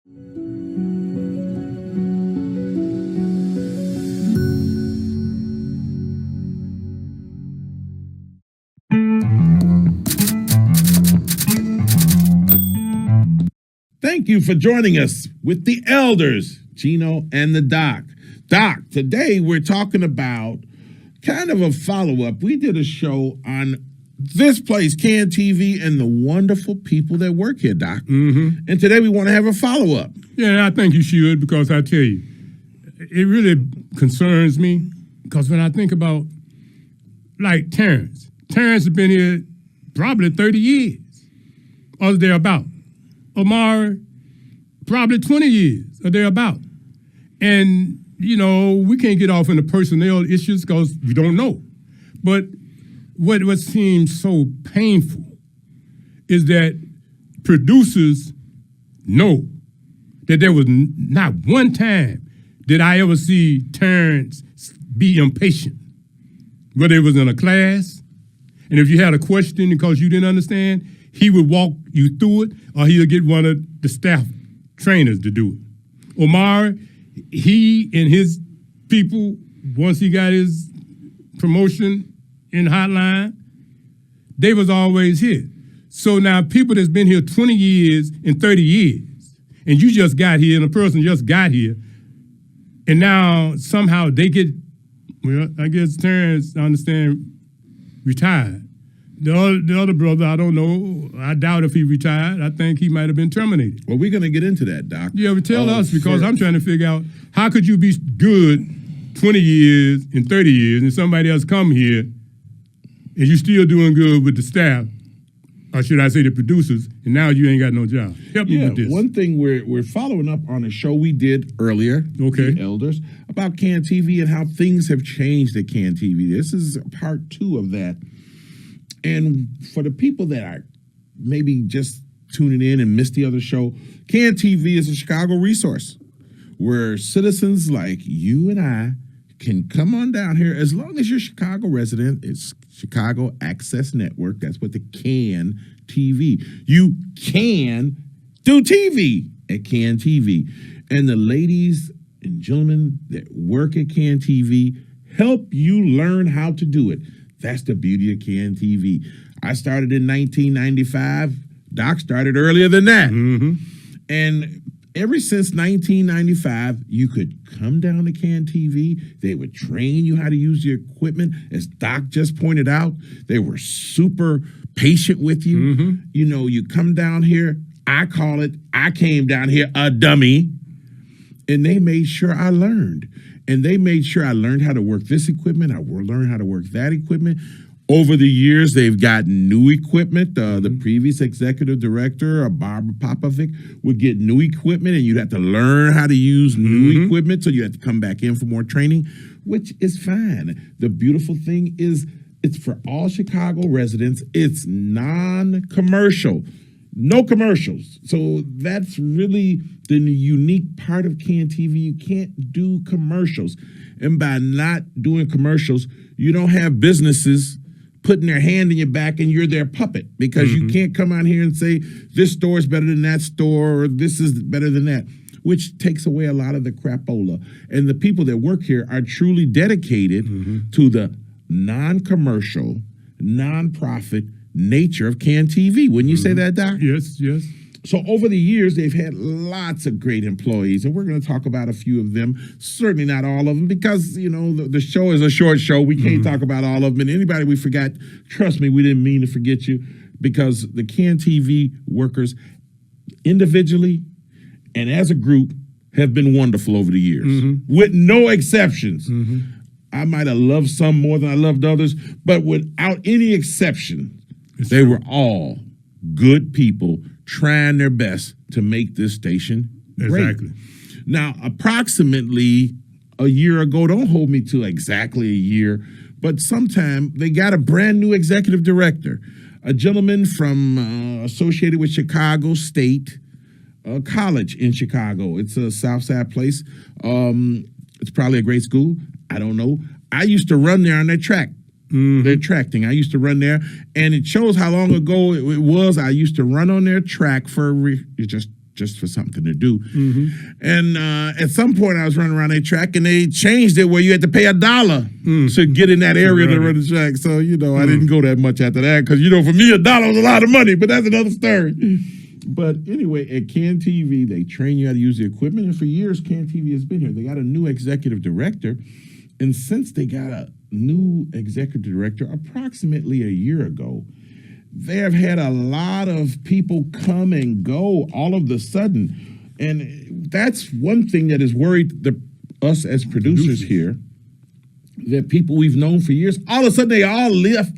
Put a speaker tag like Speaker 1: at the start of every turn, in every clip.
Speaker 1: Thank you for joining us with the elders, Gino and the Doc. Doc, today we're talking about kind of a follow-up. We did a show on this place, Can TV, and the wonderful people that work here, Doc.
Speaker 2: Mm-hmm.
Speaker 1: And today we want to have a follow-up.
Speaker 2: Yeah, I think you should, because I tell you, it really concerns me, because when I think about, like, Terrence has been here probably 30 years, or thereabout. Omari, probably 20 years, or thereabout. And, you know, we can't get off into personnel issues because we don't know. But what seems so painful is that producers know that there was not one time did I ever see Terrence be impatient, whether it was in a class, and if you had a question because you didn't understand, he would walk you through it, or he would get one of the staff trainers to do it. Omari, he and his people, once he got his promotion in Hotline, they was always here. So now people that's been here 20 years and 30 years, and you just got here, and a person just got here, and now somehow they get, well, I guess Terrence, I understand, retired. The other brother, I don't know. I doubt if he retired. I think he might have been terminated.
Speaker 1: Well, we're going to get into that, Doc.
Speaker 2: Yeah, but tell us, because I'm trying to figure out, how could you be good 20 years and 30 years and somebody else come here and you still doing good with the staff, or should I say the producers, and now you ain't got no job? Help me with this.
Speaker 1: One thing we're following up on a show we did earlier,
Speaker 2: okay,
Speaker 1: the elders, about Can TV and how things have changed at Can TV. This is part 2 of that. And for the people that are maybe just tuning in and missed the other show, Can TV is a Chicago resource where citizens like you and I can come on down here as long as you're a Chicago resident. It's Chicago Access Network. That's what the Can TV. You can do TV at Can TV. And the ladies and gentlemen that work at Can TV help you learn how to do it. That's the beauty of Can TV. I started in 1995. Doc started earlier than that.
Speaker 2: Mm-hmm.
Speaker 1: And ever since 1995, you could come down to Can TV. They would train you how to use the equipment. As Doc just pointed out, they were super patient with you.
Speaker 2: Mm-hmm.
Speaker 1: You know, you come down here, I came down here a dummy, and they made sure I learned. And they made sure I learned how to work this equipment. I learned how to work that equipment. Over the years, they've gotten new equipment. The previous executive director, Barbara Popovic, would get new equipment, and you'd have to learn how to use new equipment, so you have to come back in for more training, which is fine. The beautiful thing is it's for all Chicago residents. It's non-commercial. No commercials. So that's really the unique part of Can TV. You can't do commercials. And by not doing commercials, you don't have businesses putting their hand in your back and you're their puppet, because you can't come out here and say, this store is better than that store, or this is better than that, which takes away a lot of the crapola. And the people that work here are truly dedicated to the non-commercial, non-profit nature of Can TV. Wouldn't you say that, Doc?
Speaker 2: Yes, yes.
Speaker 1: So over the years, they've had lots of great employees, and we're going to talk about a few of them. Certainly not all of them, because, you know, the show is a short show. We can't talk about all of them. And anybody we forgot, trust me, we didn't mean to forget you, because the Can TV workers individually and as a group have been wonderful over the years, with no exceptions. I might have loved some more than I loved others, but without any exception, they were all good people trying their best to make this station great.
Speaker 2: Exactly.
Speaker 1: Now, approximately a year ago, don't hold me to exactly a year, but sometime they got a brand new executive director, a gentleman from associated with Chicago State College in Chicago. It's a Southside place. It's probably a great school. I don't know. I used to run there on their track. Their track thing. I used to run there, and it shows how long ago it was. I used to run on their track for just just for something to do. And at some point, I was running around that track, and they changed it where you had to pay $1 to get in that area to run the track. So, I didn't go that much after that because, for me, $1 was a lot of money, but that's another story. But anyway, at CAN TV, they train you how to use the equipment, and for years, CAN TV has been here. They got a new executive director, and since they got a new executive director approximately a year ago, they have had a lot of people come and go all of the sudden. And that's one thing that has worried us as producers here, that people we've known for years, all of a sudden they all left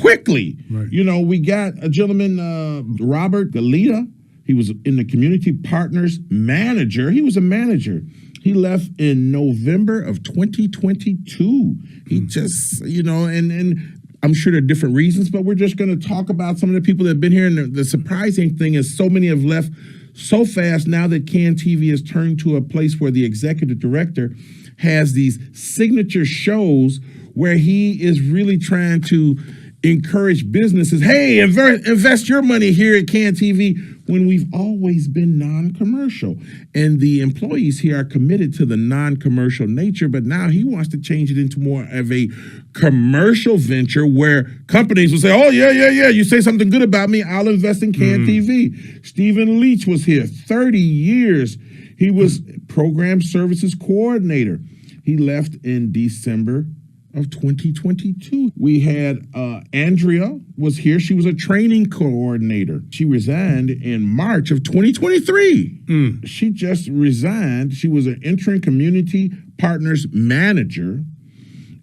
Speaker 1: quickly.
Speaker 2: Right.
Speaker 1: We got a gentleman, Robert Galita. He was in the Community Partners manager. He was a manager. He left in November of 2022. He just, and I'm sure there are different reasons, but we're just going to talk about some of the people that have been here. And the surprising thing is so many have left so fast now that CAN TV has turned to a place where the executive director has these signature shows where he is really trying to encourage businesses. Hey, invest your money here at CAN TV, when we've always been non-commercial. And the employees here are committed to the non-commercial nature, but now he wants to change it into more of a commercial venture where companies will say, oh, yeah, you say something good about me, I'll invest in CAN TV. Stephen Leach was here 30 years. He was program services coordinator. He left in December of 2022. We had Andrea was here. She was a training coordinator. She resigned in March of 2023. She just resigned. She was an interim community partners manager,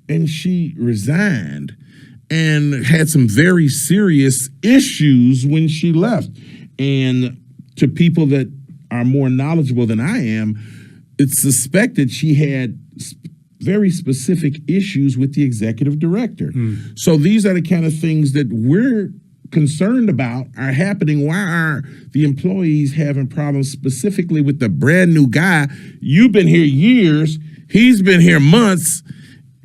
Speaker 1: and she resigned and had some very serious issues when she left. And to people that are more knowledgeable than I am, it's suspected she had very specific issues with the executive director. So these are the kind of things that we're concerned about are happening. Why are the employees having problems specifically with the brand new guy? You've been here years, he's been here months,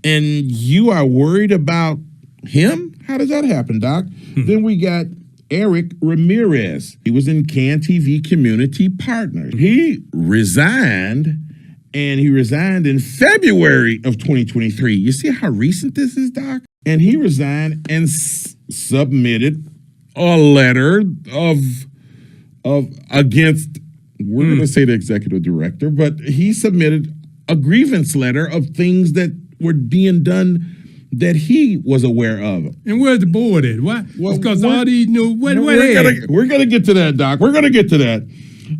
Speaker 1: and you are worried about him? How does that happen, Doc? Then we got Eric Ramirez. He was in CAN TV Community Partners. He resigned, and he resigned in February of 2023. You see how recent this is, Doc? And he resigned and submitted a letter against, we're going to say the executive director, but he submitted a grievance letter of things that were being done that he was aware of.
Speaker 2: And where's the board at? Why? Because all these we're
Speaker 1: going to get to that, Doc. We're going to get to that.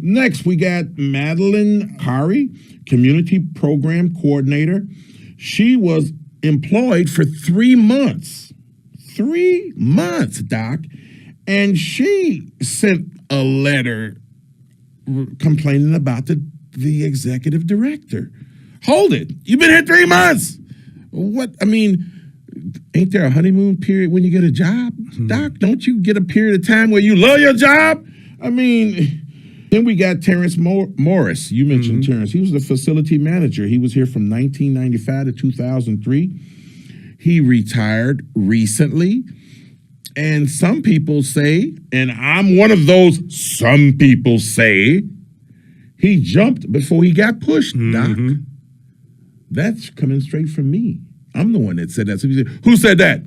Speaker 1: Next, we got Madeline Kari, Community Program Coordinator. She was employed for 3 months. 3 months, Doc. And she sent a letter complaining about the executive director. Hold it. You've been here 3 months. What? I mean, ain't there a honeymoon period when you get a job, Doc? Don't you get a period of time where you love your job? I mean, then we got Terrence Morris. You mentioned Terrence. He was the facility manager. He was here from 1995 to 2003. He retired recently. And some people say, and I'm one of those some people say, he jumped before he got pushed, Doc. That's coming straight from me. I'm the one that said that. So you say, who said that?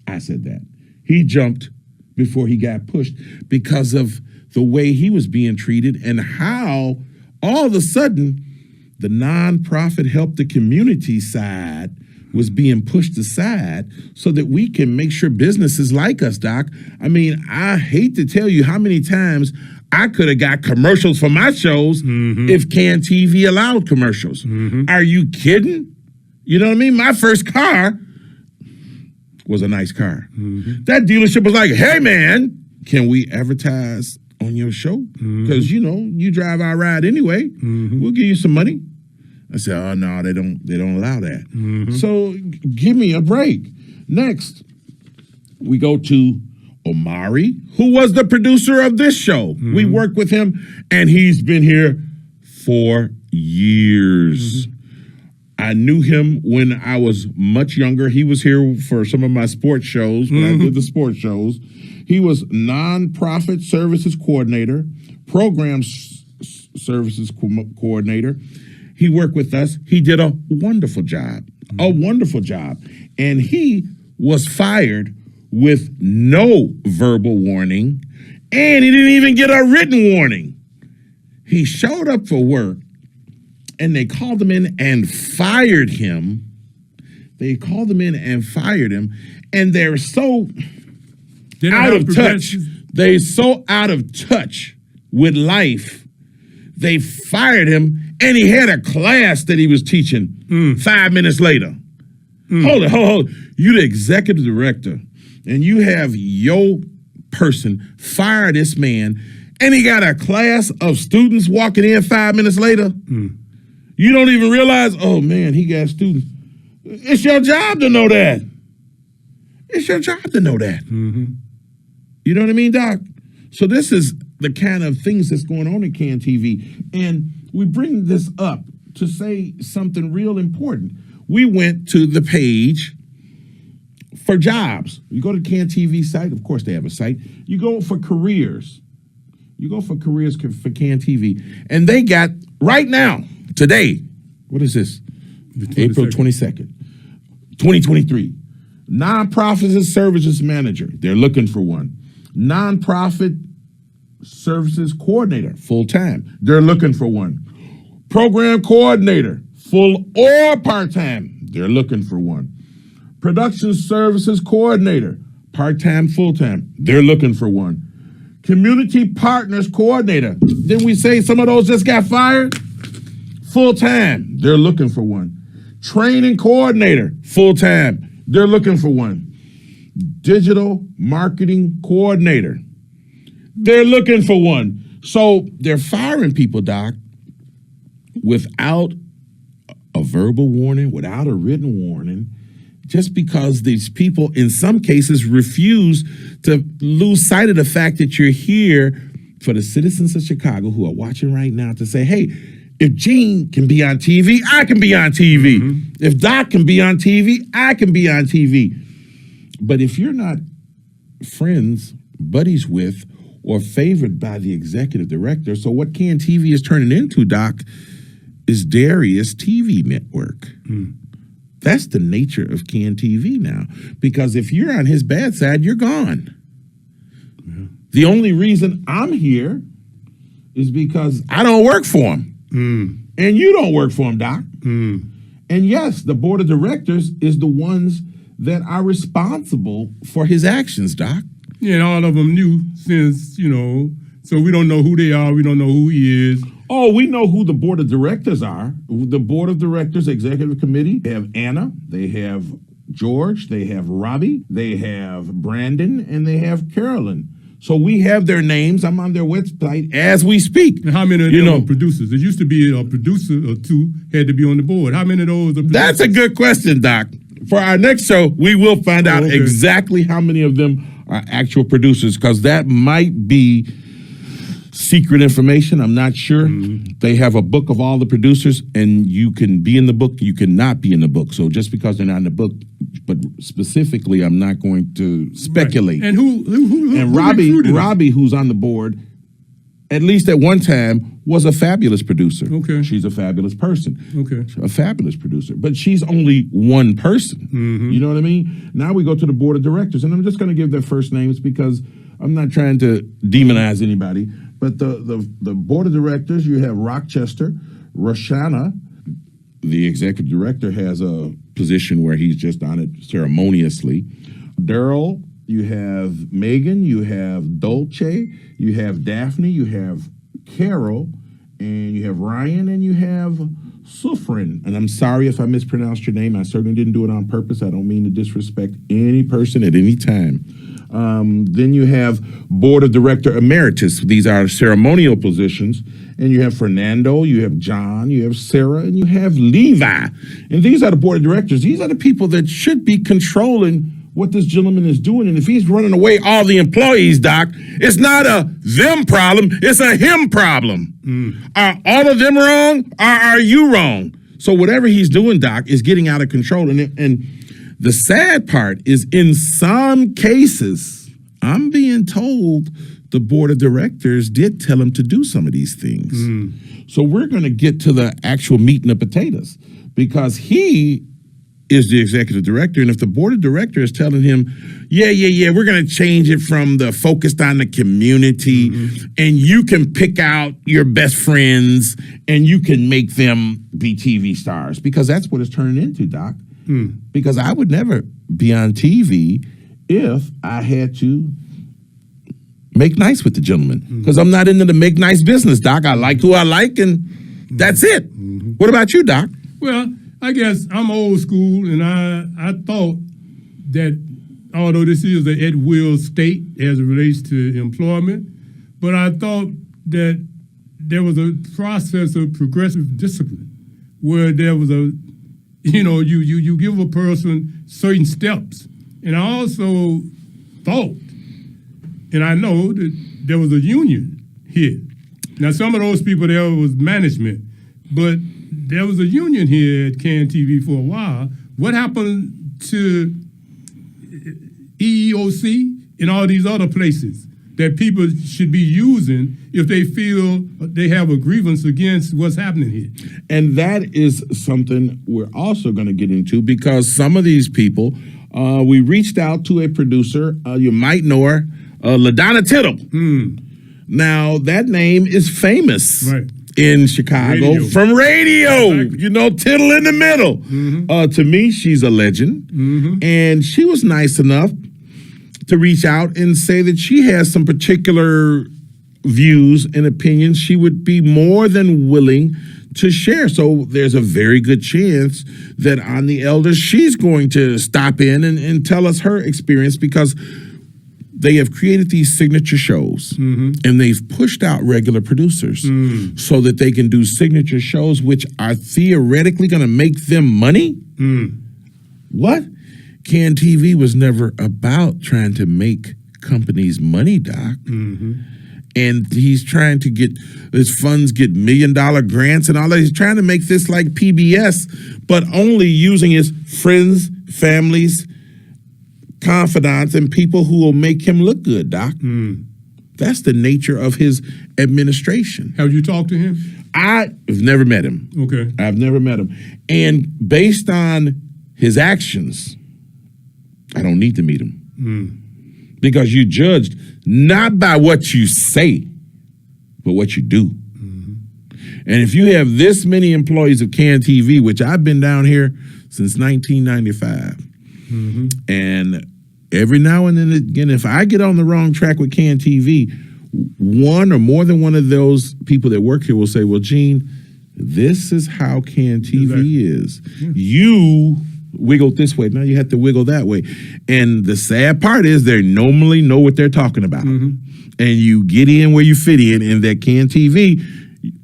Speaker 1: I said that. He jumped before he got pushed because of the way he was being treated and how all of a sudden the nonprofit help the community side was being pushed aside so that we can make sure businesses like us, Doc. I mean, I hate to tell you how many times I could have got commercials for my shows if CAN TV allowed commercials. Are you kidding? You know what I mean? My first car was a nice car. That dealership was like, hey, man, can we advertise on your show? Because, you drive our ride anyway. We'll give you some money. I said, oh, no, they don't allow that. So give me a break. Next, we go to Omari, who was the producer of this show. We worked with him, and he's been here for years. I knew him when I was much younger. He was here for some of my sports shows when I did the sports shows. He was nonprofit services coordinator, program services coordinator. He worked with us. He did a wonderful job, And he was fired with no verbal warning, and he didn't even get a written warning. He showed up for work, and they called him in and fired him. And they're so out of touch. They're so out of touch with life. They fired him, and he had a class that he was teaching 5 minutes later. Hold it. You the executive director, and you have your person fire this man, and he got a class of students walking in 5 minutes later. You don't even realize, oh man, he got students. It's your job to know that. You know what I mean, Doc? So this is the kind of things that's going on in CAN TV. And we bring this up to say something real important. We went to the page for jobs. You go to the CAN TV site. Of course, they have a site. You go for careers. For CAN TV. And they got, right now, today, what is this? April 22nd, 2023. Nonprofit and services manager. They're looking for one. Nonprofit services coordinator, full-time. They're looking for one. Program coordinator, full or part-time. They're looking for one. Production services coordinator, part-time, full-time. They're looking for one. Community partners coordinator. Didn't we say some of those just got fired? Full-time. They're looking for one. Training coordinator, full-time. They're looking for one. Digital marketing coordinator. They're looking for one. So they're firing people, Doc, without a verbal warning, without a written warning, just because these people, in some cases, refuse to lose sight of the fact that you're here for the citizens of Chicago who are watching right now to say, hey, if Gene can be on TV, I can be on TV. If Doc can be on TV, I can be on TV. But if you're not friends, buddies with, or favored by the executive director, so what CAN TV is turning into, Doc, is Darius TV Network. That's the nature of CAN TV now. Because if you're on his bad side, you're gone. The only reason I'm here is because I don't work for him. And you don't work for him, Doc. And yes, the board of directors is the ones that are responsible for his actions, Doc.
Speaker 2: Yeah, and all of them knew since, so we don't know who they are. We don't know who he is.
Speaker 1: Oh, we know who the board of directors are. The board of directors executive committee, they have Anna, they have George, they have Robbie, they have Brandon, and they have Carolyn. So we have their names. I'm on their website as we speak.
Speaker 2: And how many of them are producers? There used to be a producer or two had to be on the board. How many of those are producers?
Speaker 1: That's a good question, Doc. For our next show, we will find out exactly how many of them are actual producers, because that might be secret information. I'm not sure. They have a book of all the producers, and you can be in the book, you cannot be in the book. So just because they're not in the book, but specifically, I'm not going to speculate.
Speaker 2: Right. And who
Speaker 1: Robbie, who's on the board, at least at one time, was a fabulous producer.
Speaker 2: Okay.
Speaker 1: She's a fabulous person.
Speaker 2: Okay.
Speaker 1: A fabulous producer. But she's only one person. You know what I mean? Now we go to the board of directors, and I'm just going to give their first names because I'm not trying to demonize anybody. But the board of directors, you have Rochester, Roshana. The executive director has a position where he's just on it ceremoniously. Daryl, you have Megan, you have Dolce, you have Daphne, you have Carol, and you have Ryan, and you have Sufrin. And I'm sorry if I mispronounced your name. I certainly didn't do it on purpose. I don't mean to disrespect any person at any time. Then you have Board of Director Emeritus. These are ceremonial positions. And you have Fernando, you have John, you have Sarah, and you have Levi. And these are the Board of Directors. These are the people that should be controlling what this gentleman is doing. And if he's running away all the employees, Doc, it's not a them problem, it's a him problem. Are all of them wrong, or are you wrong? So whatever he's doing, Doc, is getting out of control. And the sad part is, in some cases, I'm being told the board of directors did tell him to do some of these things. So we're going to get to the actual meat and the potatoes, because he is the executive director. And if the board of directors is telling him, yeah, we're going to change it from the focused on the community, and you can pick out your best friends and you can make them be TV stars, because that's what it's turning into, Doc. Because I would never be on TV if I had to make nice with the gentleman, because I'm not into the make nice business, Doc. I like who I like, and that's it. What about you, Doc?
Speaker 2: Well, I guess I'm old school, and I thought that although this is an at-will state as it relates to employment, but I thought that there was a process of progressive discipline where there was you give a person certain steps. And I also thought, and I know that there was a union here. Now, some of those people there was management, but there was a union here at CAN-TV for a while. What happened to EEOC and all these other places that people should be using if they feel they have a grievance against what's happening here?
Speaker 1: And that is something we're also going to get into, because some of these people, we reached out to a producer, you might know her, LaDonna Tittle. Now, that name is famous in Chicago from radio. Exactly. Tittle in the middle. To me, she's a legend. And she was nice enough to reach out and say that she has some particular views and opinions she would be more than willing to share. So there's a very good chance that on the Elders, she's going to stop in and tell us her experience, because they have created these signature shows and they've pushed out regular producers so that they can do signature shows, which are theoretically going to make them money. What? CAN-TV was never about trying to make companies money, Doc. And he's trying to get his funds, get $1 million grants and all that. He's trying to make this like PBS, but only using his friends, families, confidants, and people who will make him look good, Doc. That's the nature of his administration.
Speaker 2: Have you talked to him?
Speaker 1: I've never met him.
Speaker 2: Okay.
Speaker 1: I've never met him. And based on his actions, I don't need to meet him. Because you judged not by what you say, but what you do. And if you have this many employees of CAN-TV, which I've been down here since 1995, and every now and then again, if I get on the wrong track with CAN-TV, one or more than one of those people that work here will say, well, Gene, this is how CAN-TV is. You wiggled this way, now you have to wiggle that way. And the sad part is they normally know what they're talking about. And you get in where you fit in that CAN-TV,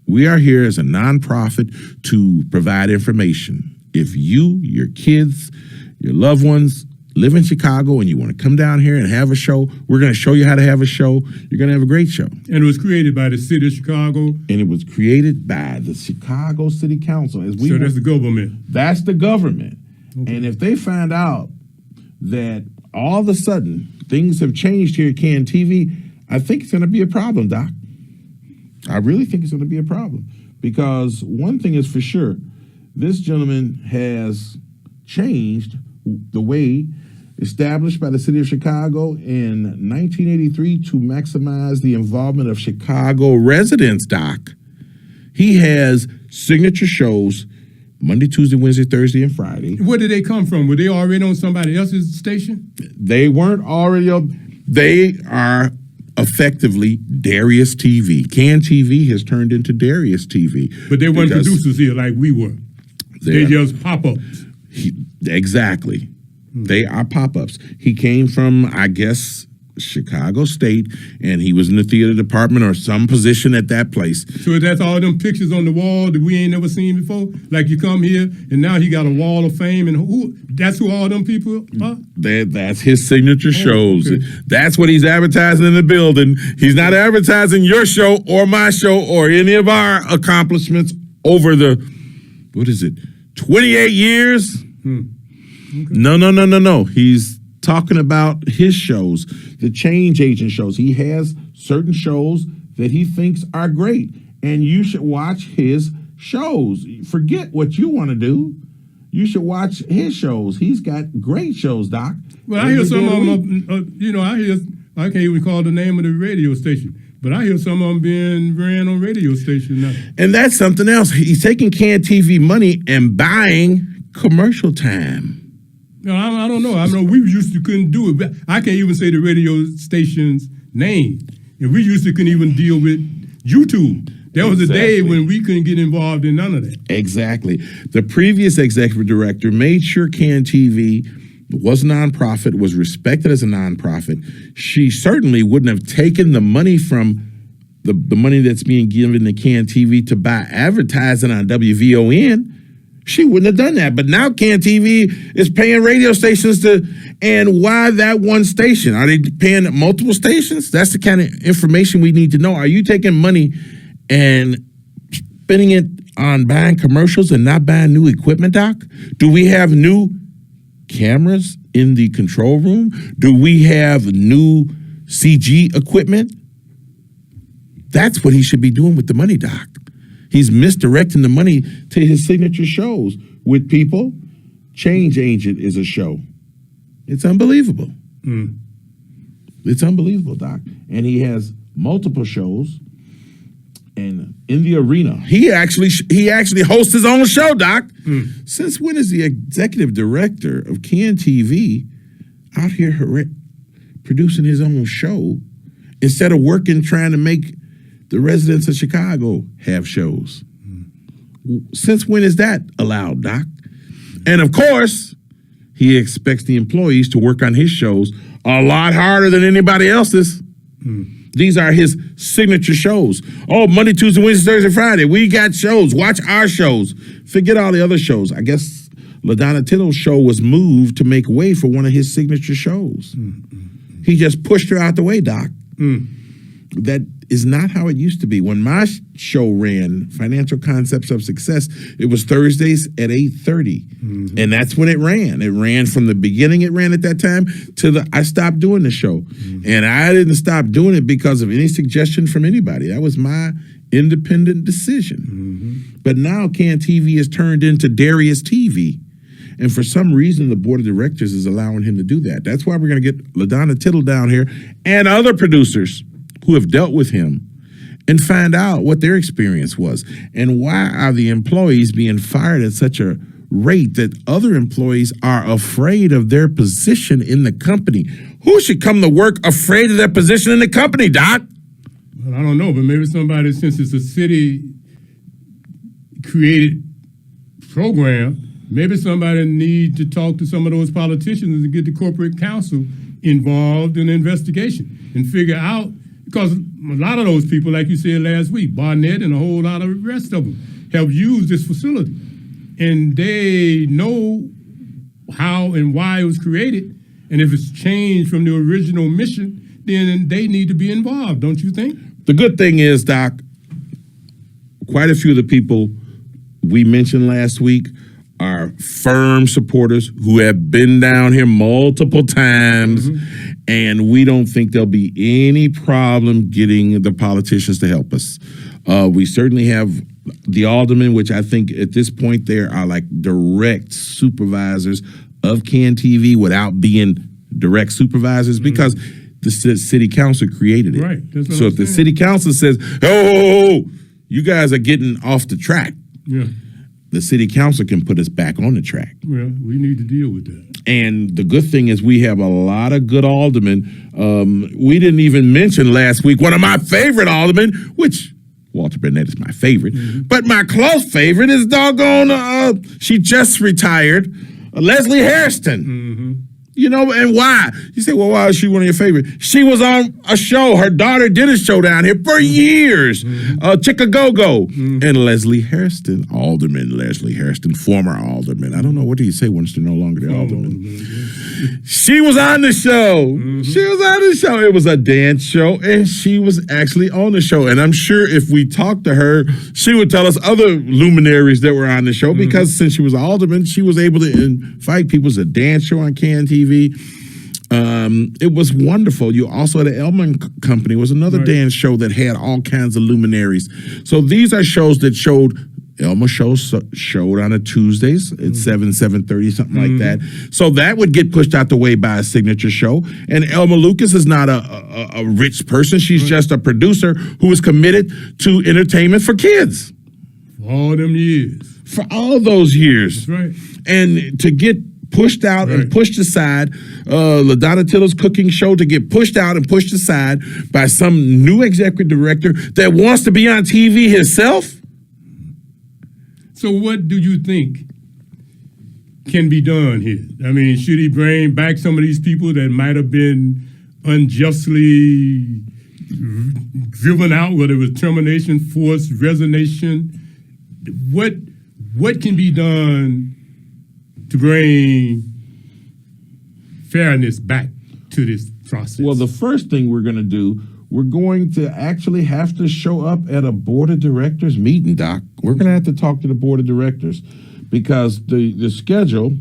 Speaker 1: we are here as a nonprofit to provide information. If you, your kids, your loved ones live in Chicago and you want to come down here and have a show, we're going to show you how to have a show. You're going to have a great show.
Speaker 2: And it was created by the city of Chicago.
Speaker 1: And it was created by the Chicago City Council.
Speaker 2: So that's the government.
Speaker 1: That's the government. Okay. And if they find out that all of a sudden things have changed here at CAN-TV, I think it's going to be a problem, Doc. I really think it's going to be a problem. Because one thing is for sure, this gentleman has changed the way established by the city of Chicago in 1983 to maximize the involvement of Chicago residents, Doc. He has signature shows Monday, Tuesday, Wednesday, Thursday, and Friday.
Speaker 2: Where did they come from? Were they already on somebody else's station?
Speaker 1: They weren't already on. They are effectively Darius TV. CAN-TV has turned into Darius TV.
Speaker 2: But they weren't producers here like we were. They just pop-ups.
Speaker 1: Exactly. They are pop-ups. He came from, I guess, Chicago State, and he was in the theater department or some position at that place.
Speaker 2: So that's all them pictures on the wall that we ain't never seen before? Like you come here, and now he got a wall of fame, and that's who all them people are?
Speaker 1: That's his signature shows.
Speaker 2: Okay.
Speaker 1: That's what he's advertising in the building. He's not advertising your show or my show or any of our accomplishments over the what is it, 28 years? No. He's talking about his shows, the change agent shows. He has certain shows that he thinks are great, and you should watch his shows. Forget what you want to do. You should watch his shows. He's got great shows, Doc.
Speaker 2: Well, I hear some of them, I can't even call the name of the radio station, but I hear some of them being ran on radio stations now.
Speaker 1: And that's something else. He's taking Can TV money and buying commercial time.
Speaker 2: No, I don't know. I know we used to couldn't do it, but I can't even say the radio station's name. And we used to couldn't even deal with YouTube. There was a day when we couldn't get involved in none of that.
Speaker 1: Exactly. The previous executive director made sure Can TV was a nonprofit, was respected as a nonprofit. She certainly wouldn't have taken the money from the money that's being given to Can TV to buy advertising on WVON. She wouldn't have done that. But now Can TV is paying radio stations and why that one station? Are they paying multiple stations? That's the kind of information we need to know. Are you taking money and spending it on buying commercials and not buying new equipment, Doc? Do we have new cameras in the control room? Do we have new CG equipment? That's what he should be doing with the money, Doc. He's misdirecting the money to his signature shows with people. Change Agent is a show. It's unbelievable. It's unbelievable, Doc. And he has multiple shows. And in the arena, he actually hosts his own show, Doc. Since when is the executive director of Can TV out here producing his own show instead of working trying to make the residents of Chicago have shows? Since when is that allowed, Doc? And of course, he expects the employees to work on his shows a lot harder than anybody else's. These are his signature shows. Oh, Monday, Tuesday, Wednesday, Thursday, Friday. We got shows. Watch our shows. Forget all the other shows. I guess LaDonna Tittle's show was moved to make way for one of his signature shows. He just pushed her out the way, Doc. That is not how it used to be. When my show ran, Financial Concepts of Success, it was Thursdays at 8:30. And that's when it ran. It ran from the beginning it ran at that time to I stopped doing the show. And I didn't stop doing it because of any suggestion from anybody. That was my independent decision. But now Can TV is turned into Darius TV. And for some reason, the board of directors is allowing him to do that. That's why we're going to get LaDonna Tittle down here and other producers who have dealt with him and find out what their experience was and why are the employees being fired at such a rate that other employees are afraid of their position in the company. Who should come to work afraid of their position in the company, Doc?
Speaker 2: Well, I don't know, but maybe somebody, since it's a city-created program, maybe somebody need to talk to some of those politicians and get the corporate counsel involved in the investigation and figure out. Because a lot of those people, like you said last week, Barnett and a whole lot of the rest of them, have used this facility. And they know how and why it was created. And if it's changed from the original mission, then they need to be involved, don't you think?
Speaker 1: The good thing is, Doc, quite a few of the people we mentioned last week are firm supporters who have been down here multiple times, and we don't think there'll be any problem getting the politicians to help us. We certainly have the aldermen, which I think at this point there are like direct supervisors of Can TV without being direct supervisors because the city council created it.
Speaker 2: Right.
Speaker 1: So if the city council says, oh, you guys are getting off the track, the city council can put us back on the track.
Speaker 2: Well, we need to deal with that.
Speaker 1: And the good thing is we have a lot of good aldermen. We didn't even mention last week one of my favorite aldermen, which Walter Burnett is my favorite. But my close favorite is doggone, she just retired, Leslie Hairston. You know, and why? You say, well, why is she one of your favorites? She was on a show. Her daughter did a show down here for years. Chicago. And Leslie Hairston, Alderman Leslie Hairston, former Alderman. I don't know, what do you say once they're no longer the Alderman? She was on the show. She was on the show. It was a dance show, and she was actually on the show. And I'm sure if we talked to her, she would tell us other luminaries that were on the show, because since she was an Alderman, she was able to invite people. It was a dance show on CAN-TV. It was wonderful. You also had the Elman Company, was another dance show that had all kinds of luminaries. So these are shows that showed. Elma showed on a Tuesdays at 7:30, something like that. So that would get pushed out the way by a signature show. And Elma Lucas is not a rich person. She's just a producer who is committed to entertainment for kids.
Speaker 2: For all them years.
Speaker 1: For all those years.
Speaker 2: That's right.
Speaker 1: And to get pushed out and pushed aside, LaDonna Tiller's cooking show to get pushed out and pushed aside by some new executive director that wants to be on TV himself.
Speaker 2: So what do you think can be done here? I mean, should he bring back some of these people that might have been unjustly driven out, whether it was termination, forced resignation? What can be done to bring fairness back to this process?
Speaker 1: Well, the first thing we're going to do, we're going to actually have to show up at a board of directors meeting, Doc. We're going to have to talk to the board of directors, because the schedule,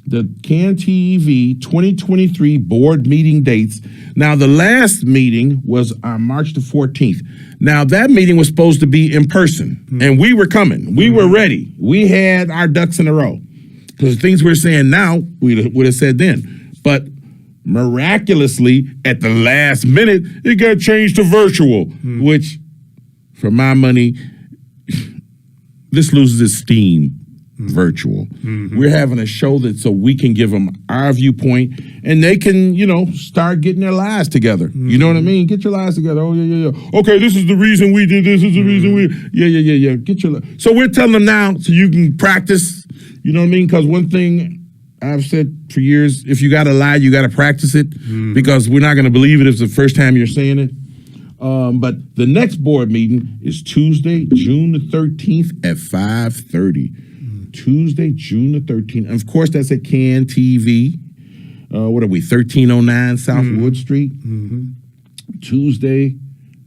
Speaker 1: the CAN-TV 2023 board meeting dates. Now, the last meeting was on March the 14th. Now, that meeting was supposed to be in person, and we were coming. We were ready. We had our ducks in a row, because the things we're saying now, we would have said then. But miraculously, at the last minute, it got changed to virtual, which, for my money, this loses its steam. Virtual. We're having a show that so we can give them our viewpoint, and they can, start getting their lives together. You know what I mean? Get your lives together. Oh, yeah. Okay, this is the reason we did this. This is the reason we. Yeah. Get your. So we're telling them now, so you can practice. You know what I mean? Because one thing I've said for years, if you got to lie, you got to practice it, because we're not going to believe it if it's the first time you're saying it. But the next board meeting is Tuesday, June the 13th at 5:30. Tuesday, June the 13th. And of course, that's at CAN-TV. What are we, 1309 South Wood Street? Tuesday,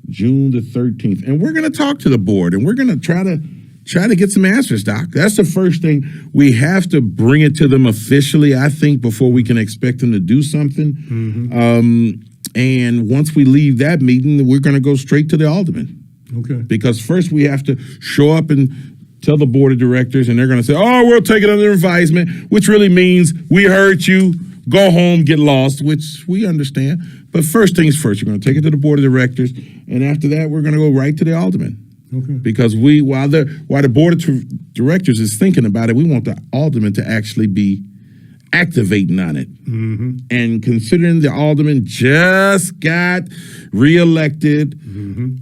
Speaker 1: June the 13th. And we're going to talk to the board, and we're going to try to get some answers, Doc. That's the first thing. We have to bring it to them officially, I think, before we can expect them to do something. And once we leave that meeting, we're going to go straight to the alderman.
Speaker 2: Okay.
Speaker 1: Because first we have to show up and tell the board of directors, and they're going to say, oh, we'll take it under advisement, which really means we heard you, go home, get lost, which we understand. But first things first, we're going to take it to the board of directors, and after that, we're going to go right to the alderman.
Speaker 2: Okay.
Speaker 1: Because while the board of directors is thinking about it, we want the alderman to actually be activating on it. And considering the alderman just got reelected,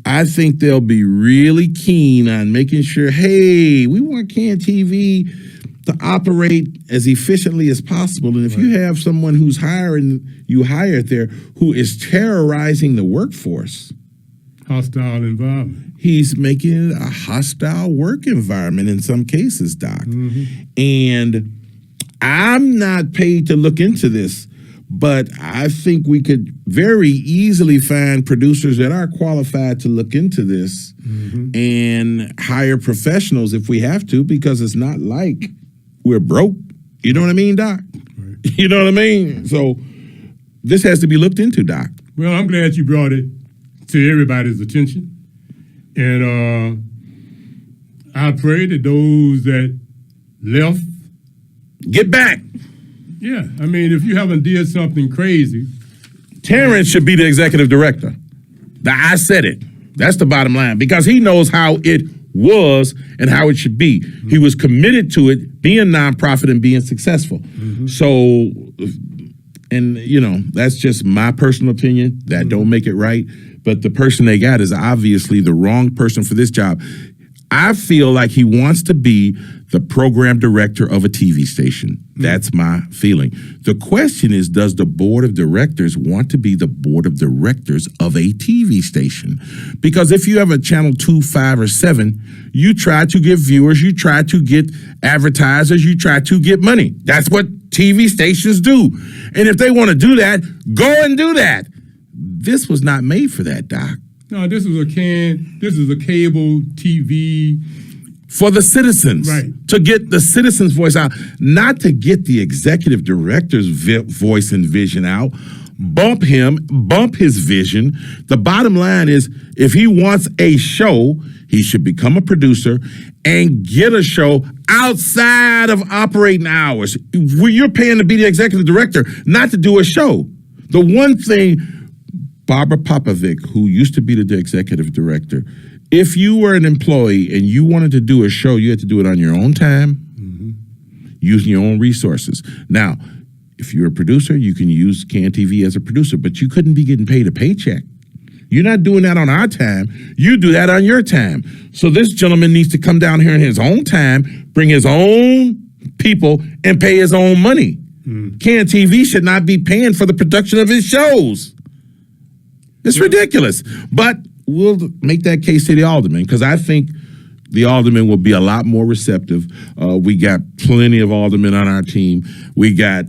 Speaker 1: I think they'll be really keen on making sure, hey, we want CAN-TV to operate as efficiently as possible. And if you have someone who's hired there who is terrorizing the workforce,
Speaker 2: hostile environment.
Speaker 1: He's making it a hostile work environment in some cases, Doc. And I'm not paid to look into this, but I think we could very easily find producers that are qualified to look into this and hire professionals if we have to, because it's not like we're broke. You know what I mean, Doc? Right. You know what I mean? So this has to be looked into, Doc.
Speaker 2: Well, I'm glad you brought it to everybody's attention. And I pray that those that left
Speaker 1: get back.
Speaker 2: Yeah, I mean, if you haven't did something crazy.
Speaker 1: Terrence should be the executive director. I said it. That's the bottom line, because he knows how it was and how it should be. He was committed to it, being nonprofit and being successful. So, and that's just my personal opinion. That don't make it right. But the person they got is obviously the wrong person for this job. I feel like he wants to be the program director of a TV station. That's my feeling. The question is, does the board of directors want to be the board of directors of a TV station? Because if you have a channel 2, 5, or 7, you try to get viewers, you try to get advertisers, you try to get money. That's what TV stations do. And if they want to do that, go and do that. This was not made for that, Doc.
Speaker 2: No, this is a cable TV.
Speaker 1: For the citizens,
Speaker 2: right?
Speaker 1: To get the citizens' voice out, not to get the executive director's voice and vision out. Bump his vision. The bottom line is, if he wants a show, he should become a producer and get a show outside of operating hours. You're paying to be the executive director, not to do a show. The one thing, Barbara Popovic, who used to be the executive director, if you were an employee and you wanted to do a show, you had to do it on your own time, using your own resources. Now, if you're a producer, you can use CAN-TV as a producer, but you couldn't be getting paid a paycheck. You're not doing that on our time. You do that on your time. So this gentleman needs to come down here in his own time, bring his own people, and pay his own money. CAN-TV should not be paying for the production of his shows. It's ridiculous. But we'll make that case to the alderman, because I think the alderman will be a lot more receptive. We got plenty of aldermen on our team. We got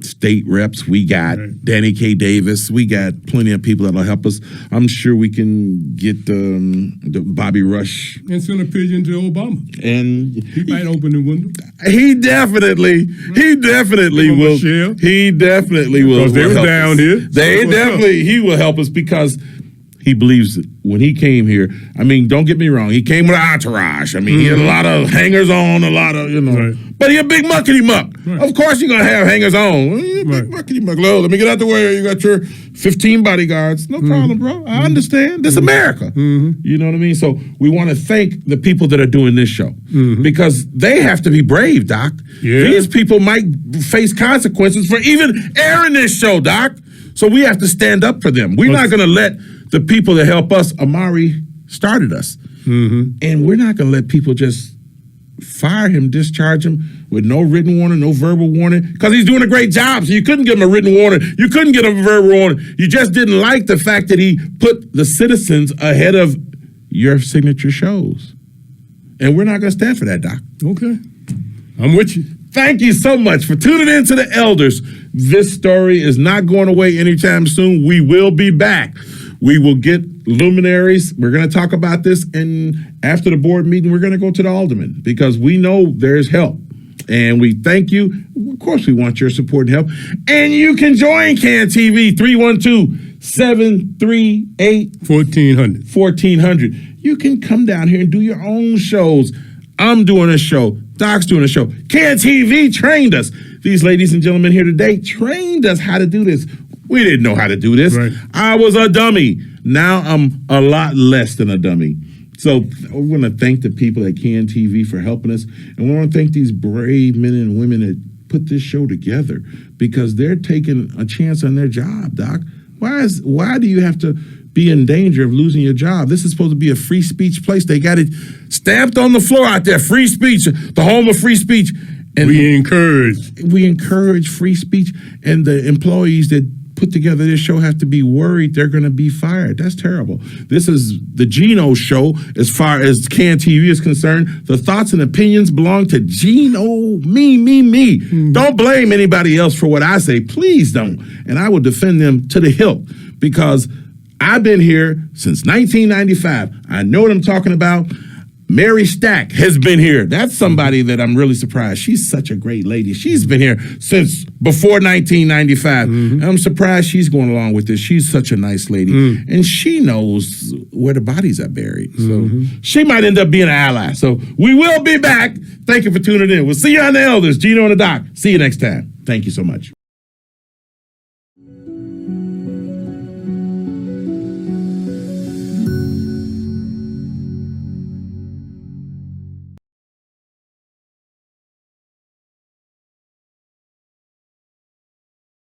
Speaker 1: state reps. We got Danny K. Davis. We got plenty of people that'll help us. I'm sure we can get the Bobby Rush.
Speaker 2: And send a pigeon to Obama.
Speaker 1: And
Speaker 2: he might open the window.
Speaker 1: He definitely will. He definitely will.
Speaker 2: Because they were down here.
Speaker 1: He will help us, because he believes that when he came here, I mean, don't get me wrong, he came with an entourage. I mean, he had a lot of hangers on, a lot of, but he a big muckety muck. Right. Of course you're going to have hangers on. Big muckety muck. Let me get out the way. You got your 15 bodyguards. No problem, bro. I understand. This is America. You know what I mean? So we want to thank the people that are doing this show, because they have to be brave, Doc. Yeah. These people might face consequences for even airing this show, Doc. So we have to stand up for them. We're not going to let the people that help us. Amari started us. And we're not going to let people just fire him, discharge him with no written warning, no verbal warning, because he's doing a great job. So you couldn't give him a written warning. You couldn't get a verbal warning. You just didn't like the fact that he put the citizens ahead of your signature shows. And we're not going to stand for that, Doc.
Speaker 2: Okay. I'm with you.
Speaker 1: Thank you so much for tuning in to the Elders. This story is not going away anytime soon. We will be back. We will get luminaries. We're going to talk about this. And after the board meeting, we're going to go to the alderman, because we know there's help. And we thank you. Of course, we want your support and help. And you can join CAN-TV, 312-738-1400. 1400. You can come down here and do your own shows. I'm doing a show. Doc's doing a show. CAN-TV trained us. These ladies and gentlemen here today trained us how to do this. We didn't know how to do this. Right. I was a dummy. Now I'm a lot less than a dummy. So we want to thank the people at CAN-TV for helping us. And we want to thank these brave men and women that put this show together, because they're taking a chance on their job, Doc. Why do you have to be in danger of losing your job? This is supposed to be a free speech place. They got it stamped on the floor out there, free speech, the home of free speech. And
Speaker 2: we encourage
Speaker 1: free speech, and the employees that put together this show have to be worried they're going to be fired. That's terrible. This is the Gino show as far as CAN-TV is concerned. The thoughts and opinions belong to Gino, me. Don't blame anybody else for what I say. Please don't. And I will defend them to the hilt, because I've been here since 1995. I know what I'm talking about. Mary Stack has been here. That's somebody that I'm really surprised. She's such a great lady. She's been here since before 1995. And I'm surprised she's going along with this. She's such a nice lady. And she knows where the bodies are buried. So she might end up being an ally. So we will be back. Thank you for tuning in. We'll see you on the Elders. Gino and the Doc. See you next time. Thank you so much.